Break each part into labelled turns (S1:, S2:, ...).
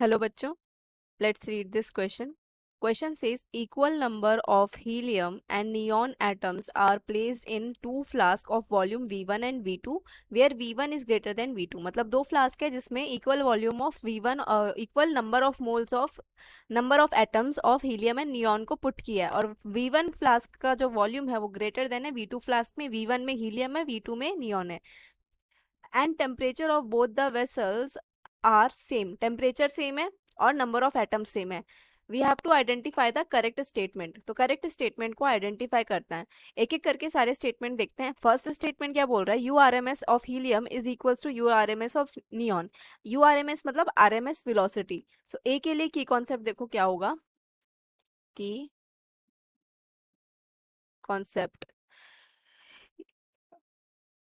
S1: Hello बच्चों, let's read this question. Question says equal number of helium and neon atoms are placed in two flasks of volume V1 and V2 where V1 is greater than V2. मतलब दो flask है जिसमें equal volume of V1 equal number of moles of number of atoms of helium and neon को put किया है और V1 flask का जो वॉल्यूम है वो ग्रेटर देन है V2 फ्लास्क में. V1 में हीलियम है, V2 में नियॉन है. And temperature of both the vessels are same. Temperature same है और नंबर ऑफ एटम्स सेम है. We have to identify the correct statement. तो करेक्ट स्टेटमेंट को आइडेंटिफाई करना है. एक एक करके सारे स्टेटमेंट देखते हैं. फर्स्ट स्टेटमेंट क्या बोल रहा है? U r m s of helium is equals to u r m s of neon. U r m s मतलब r m s velocity. So a के लिए की कॉन्सेप्ट देखो क्या होगा. Key concept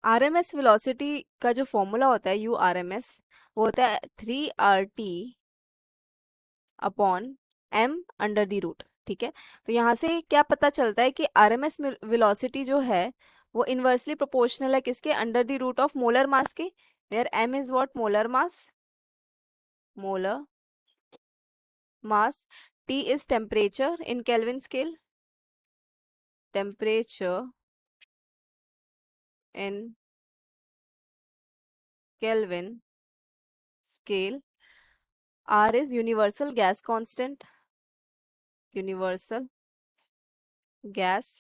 S1: r m s velocity का जो formula होता है यू आर एम एस वो होता है 3RT upon m under the root. ठीक है, तो यहाँ से क्या पता चलता है कि आर एम एस वेलोसिटी जो है वो इन्वर्सली प्रोपोर्शनल है किसके? Under the root of molar mass के. Where m is what? Molar mass. Molar mass. t is temperature in Kelvin scale. Temperature in Kelvin scale. R is universal gas constant. Universal gas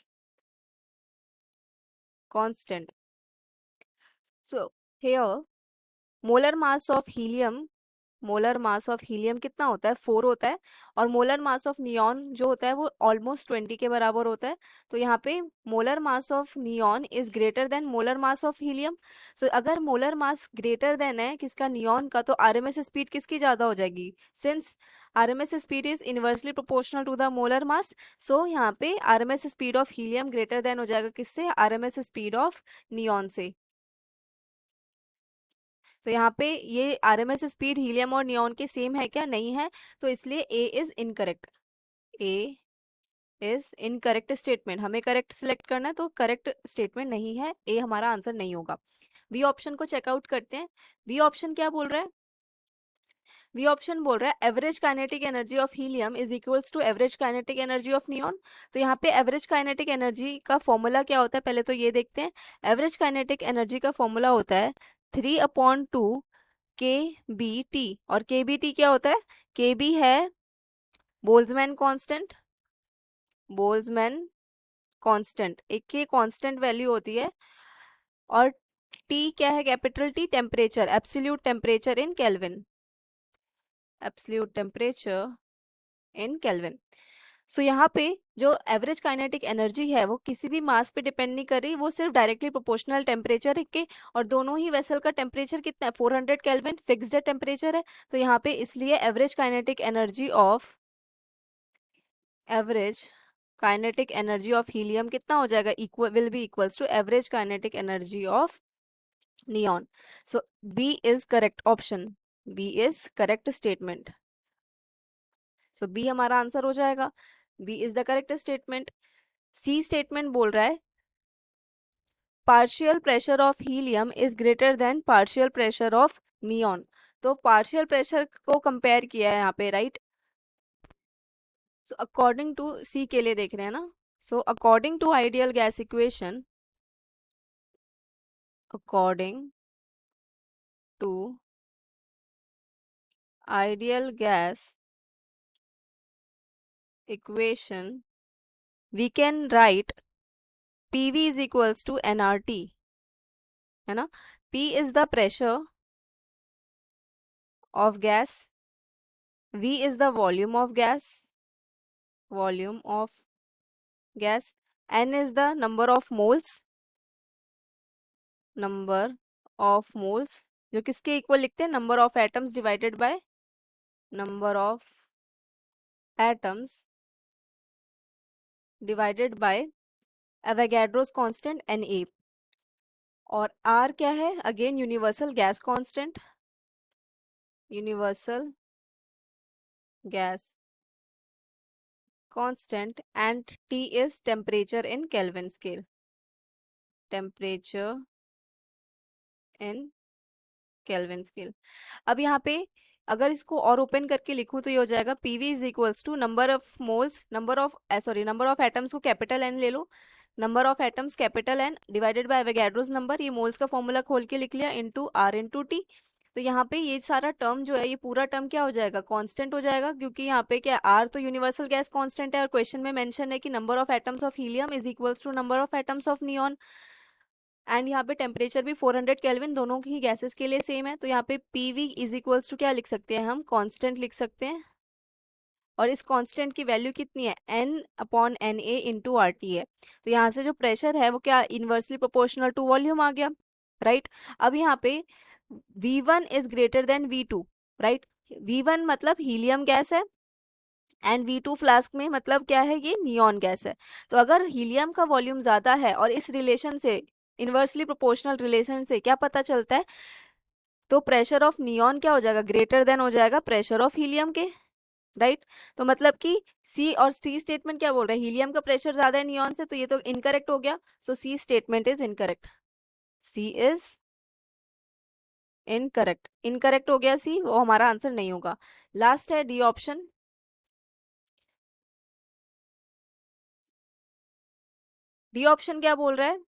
S1: constant. So here molar mass of helium, molar mass of helium कितना होता है? 4 होता है. और molar mass of neon जो होता है वो ऑलमोस्ट 20 के बराबर होता है. तो यहाँ पे molar mass of neon is greater than molar mass of helium. So अगर मोलर मास ग्रेटर देन है किसका? नियॉन का, तो आरएमएस स्पीड किसकी ज़्यादा हो जाएगी? Since RMS speed is inversely proportional to the molar mass. So यहाँ पे RMS speed of helium greater than हो जाएगा किससे? आरएमएस स्पीड ऑफ नियॉन से. तो यहाँ पे ये आरएमएस स्पीड हीलियम और नियॉन के सेम है क्या? नहीं है. तो इसलिए A is incorrect. A is incorrect statement. हमें करेक्ट सिलेक्ट करना है तो करेक्ट स्टेटमेंट नहीं है. ए हमारा आंसर नहीं होगा. बी ऑप्शन को चेकआउट करते हैं. बी ऑप्शन क्या बोल रहा है? बी ऑप्शन बोल रहा है average kinetic energy of helium is equals to average kinetic energy of neon. तो यहाँ पे एवरेज काइनेटिक एनर्जी का फॉर्मूला क्या होता है पहले तो ये देखते हैं. एवरेज काइनेटिक एनर्जी का फॉर्मूला होता है 3/2 के बी टी. और के बी टी क्या होता है? के बी है बोल्जमैन कांस्टेंट. बोल्जमैन कांस्टेंट एक की कांस्टेंट वैल्यू होती है. और टी क्या है? Capital T temperature, absolute temperature in Kelvin. Absolute temperature in Kelvin. So यहाँ पे जो एवरेज काइनेटिक एनर्जी है वो किसी भी मास पे डिपेंड नहीं कर रही, वो सिर्फ डायरेक्टली प्रोपोर्शनल टेम्परेचर के. और दोनों ही वेसल का टेम्परेचर कितना है? 400 केल्विन फिक्स्ड टेम्परेचर है. तो यहाँ पे इसलिए average kinetic energy of average kinetic energy of helium कितना हो जाएगा? Equal will be equals to average kinetic energy of neon. So b is correct option. B is correct statement. So b हमारा answer हो जाएगा. B is the correct statement. C statement बोल रहा है partial pressure of helium is greater than partial pressure of neon. तो partial pressure को compare किया है यहाँ पे, right. So according to c के लिए देख रहे हैं ना. So according to ideal gas equation, according to ideal gas equation we can write PV is equals to nRT, है ना. P is the pressure of gas, V is the volume of gas, volume of gas, N is the number of moles, number of moles जो किसके equal लिखते हैं? Number of atoms divided by number of atoms divided by Avogadro's constant Na. और R क्या है? Again universal gas constant, universal gas constant, and T is temperature in Kelvin scale. Temperature in Kelvin scale. अब यहाँ पे अगर इसको और open करके लिखूं तो ये हो जाएगा PV is equals to number of moles, number of atoms को कैपिटल एन ले लो, number of atoms capital N divided by Avogadro's number, ये मोल्स का फॉर्मूला खोल के लिख लिया, इनटू आर इनटू टी। तो यहाँ पे ये सारा टर्म जो है, ये पूरा टर्म क्या हो जाएगा, कांस्टेंट हो जाएगा, क्योंकि यहाँ पे क्या आर तो यूनिवर्सल गैस कांस्टेंट है और क्वेश्चन में मेंशन है कि number of atoms of helium is equals to number of atoms of neon. And यहाँ पे टेम्परेचर भी 400 केल्विन दोनों ही गैसेस के लिए सेम है, तो यहाँ पे पीवी इज इक्वल्स टू क्या लिख सकते हैं हम, कांस्टेंट लिख सकते हैं। और इस कांस्टेंट की वैल्यू कितनी है, n upon n a into r t है। तो यहाँ से जो प्रेशर है वो क्या इनवर्सली प्रोपोर्शनल टू वॉल्यूम आ गया, राइट। अब यहाँ पे V1 is greater then V2, right. V1 मतलब हीलियम गैस है एंड V2 फ्लास्क में मतलब क्या है, ये नियॉन गैस है। तो अगर हीलियम का वॉल्यूम ज्यादा है, और इस रिलेशन से इनवर्सली प्रोपोर्शनल रिलेशन से क्या पता चलता है, तो प्रेशर ऑफ नियॉन क्या हो जाएगा, ग्रेटर देन हो जाएगा प्रेशर ऑफ हीलियम के, राइट। तो मतलब कि सी और सी स्टेटमेंट क्या बोल रहा है, हीलियम का प्रेशर ज्यादा है नियॉन से, तो ये तो इनकरेक्ट हो गया। So C statement is incorrect, C is incorrect, incorrect हो गया सी, वो हमारा आंसर नहीं होगा। लास्ट है डी ऑप्शन। डी ऑप्शन क्या बोल रहा है,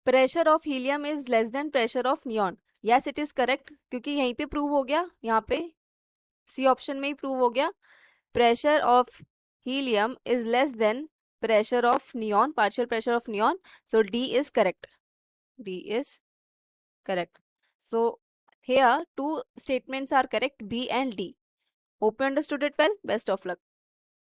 S1: pressure of helium is less than pressure of neon. Yes it is correct, क्योंकि यहीं पे प्रूव हो गया, यहाँ पे सी ऑप्शन में ही प्रूव हो गया, pressure of helium is less than pressure of neon, partial pressure of neon. So D is correct. D is correct. So here two statements are correct, B and D. Hope you understood it well. Best of luck.